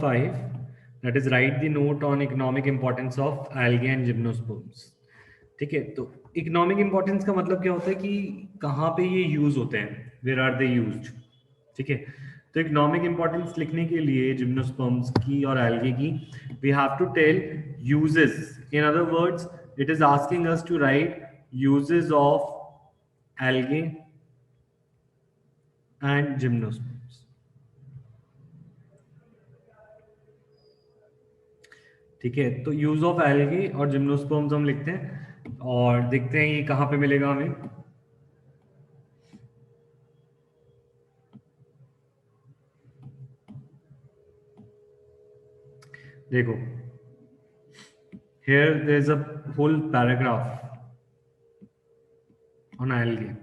5, that is write the note on economic importance of algae and gymnosperms. ठीक है, तो economic importance का मतलब क्या होता है कि कहाँ पे ये यूज होते हैं, वेयर आर दे यूज्ड. ठीक है, तो इकोनॉमिक इंपॉर्टेंस लिखने के लिए जिम्नोस्पर्म्स की और एल्गे की we have to tell uses. In other words it is asking us to write uses of algae and gymnosperms. ठीक है, तो यूज ऑफ एल्गे और जिम्नोस्पर्म्स हम लिखते हैं और देखते हैं ये कहाँ पे मिलेगा हमें. देखो, here there is a whole paragraph on algae.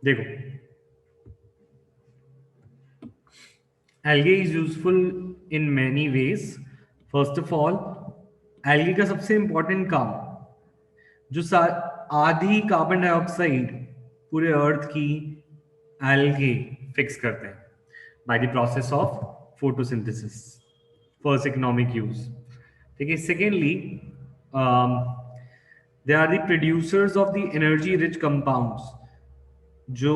देखो, algae is useful in many ways. First of all, algae का सबसे इंपॉर्टेंट काम जो आधी कार्बन डाइऑक्साइड पूरे अर्थ की algae फिक्स करते हैं by the process of photosynthesis. First economic use. ठीक है, secondly, they are the producers of the energy rich compounds जो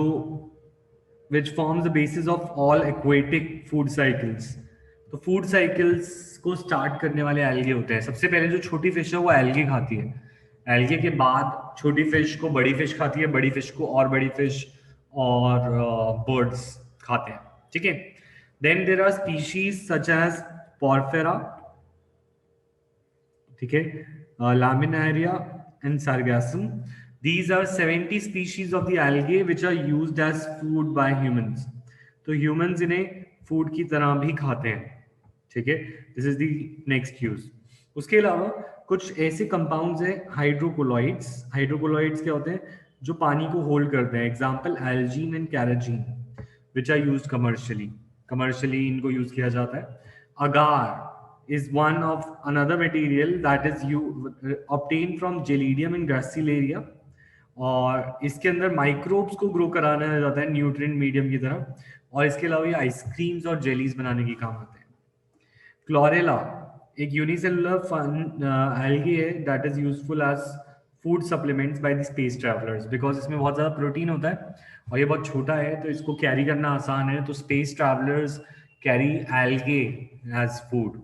which forms the basis of all aquatic food cycles. तो food cycles को start करने वाले algae होते हैं. सबसे पहले जो छोटी फिश है वो एल्गे खाती है. एल्गे के बाद छोटी फिश को बड़ी फिश खाती है, बड़ी फिश को और बड़ी फिश और बर्ड्स खाते हैं. ठीक है, then there are species such as Porphyra, ठीक है, Laminaria and Sargassum. These are 70 species of the algae which are used as food by humans. तो humans इन्हें food की तरह भी खाते हैं. ठीक है, this is the next use. उसके अलावा कुछ ऐसे compounds हैं हाइड्रोकोलॉइड्स. हाइड्रोकोलॉइड्स क्या होते हैं? जो पानी को होल्ड करते हैं. Example algin and carrageenan which are used commercially. Commercially इनको यूज किया जाता है. अगार is one of another material that is obtained from Gelidium in Gracilaria. और इसके अंदर माइक्रोब्स को ग्रो कराना जाता है न्यूट्रिएंट मीडियम की तरह. और इसके अलावा ये आइसक्रीम्स और जेलीज बनाने की काम आते हैं. क्लोरेला एक यूनिसेलुलर एल्गी है that is useful as food supplements by the space travellers. Because इसमें बहुत ज़्यादा प्रोटीन होता है और ये बहुत छोटा है तो इसको कैरी करना आसान है. तो space travellers carry algae as food.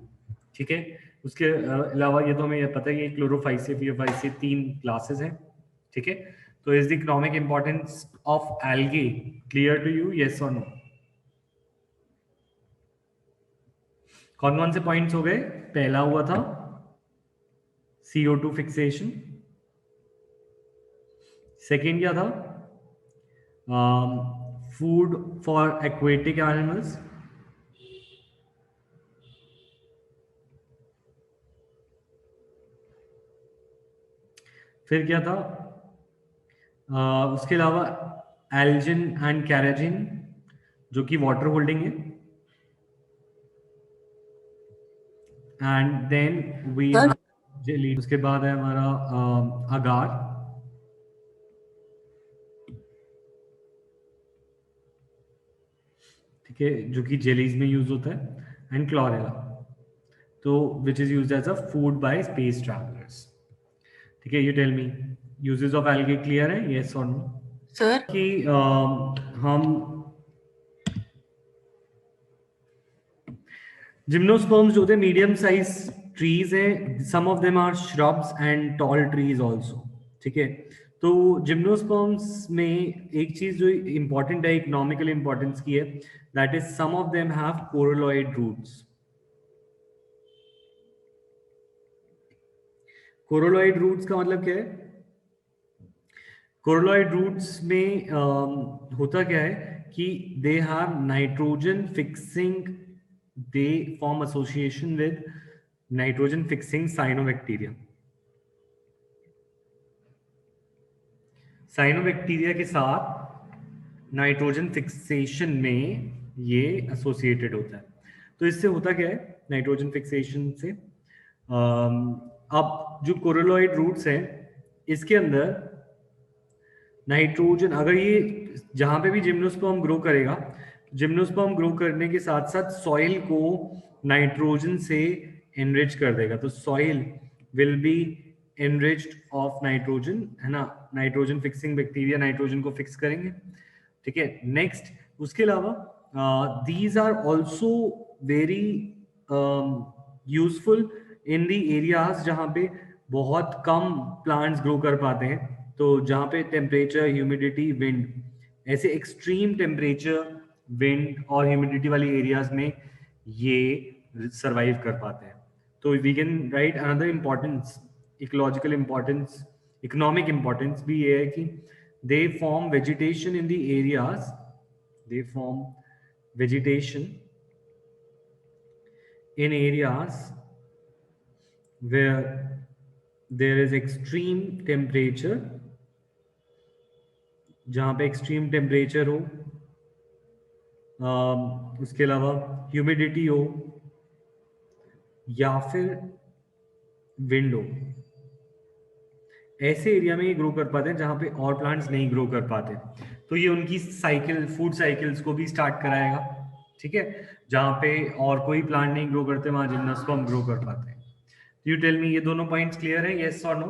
ठीक है, उसके अलावा ये तो हमें ये पता है ये क्लोरोफाइसे 3 क्लासेस हैं. ठीक है, तो is the economic importance of algae clear to you, yes और नो? कौन कौन से पॉइंट्स हो गए? पहला हुआ था CO2 फिक्सेशन. सेकेंड क्या था? Food for aquatic animals. फिर क्या था? उसके अलावा एल्जिन एंड कैराजिन जो कि वाटर होल्डिंग है. And then we jelly. उसके बाद है हमारा अगार. ठीक है, जो कि जेलीज में यूज होता है. एंड क्लोरेला तो which is used as a food by space travellers. ठीक है, you tell me uses of algae clear है, यस और नो? सर कि हम जिम्नोस्पर्म्स जो होते हैं मीडियम साइज ट्रीज है. Some of them are shrubs and tall trees also. ठीक है, तो जिम्नोस्पर्म्स में एक चीज जो इंपॉर्टेंट है इकोनॉमिकल इंपॉर्टेंस की है that is some of them have coralloid roots. Coralloid roots का मतलब क्या है? कोरोलॉइड रूट्स में होता क्या है कि they have nitrogen fixing, they form association with nitrogen fixing cyanobacteria. Cyanobacteria के साथ नाइट्रोजन फिक्सेशन में ये एसोसिएटेड होता है. तो इससे होता क्या है नाइट्रोजन फिक्सेशन से? अब जो कोरोलॉइड रूट्स हैं इसके अंदर नाइट्रोजन, अगर ये जहां पे भी जिम्नोस्पर्म ग्रो करेगा, जिम्नोस्पर्म ग्रो करने के साथ साथ सॉइल को नाइट्रोजन से एनरिच कर देगा, तो soil will be enriched of nitrogen, है ना, नाइट्रोजन फिक्सिंग बैक्टीरिया नाइट्रोजन को फिक्स करेंगे, ठीक है। नेक्स्ट, उसके अलावा these are also very useful in the areas जहाँ पे बहुत कम प्लांट्स ग्रो कर पाते हैं, तो जहाँ पे टेम्परेचर, ह्यूमिडिटी, विंड, ऐसे एक्सट्रीम टेम्परेचर, विंड और ह्यूमिडिटी वाली एरियाज में ये सरवाइव कर पाते हैं। तो we can write another importance, ecological importance, economic importance भी ये है कि they form vegetation in the areas, they form vegetation in areas where there is extreme temperature, जहाँ पे एक्सट्रीम टेम्परेचर हो, उसके अलावा ह्यूमिडिटी हो या फिर विंड हो, ऐसे एरिया में ये ग्रो कर पाते हैं जहाँ पे और प्लांट्स नहीं ग्रो कर पाते। तो ये उनकी साइकिल, फूड साइकिल्स को भी स्टार्ट कराएगा, ठीक है। जहाँ पे और कोई प्लांट नहीं ग्रो करते वहां जिम्नोस्पर्म ग्रो कर पाते हैं। यू टेल मी, ये दोनों पॉइंट्स क्लियर है, यस और नो?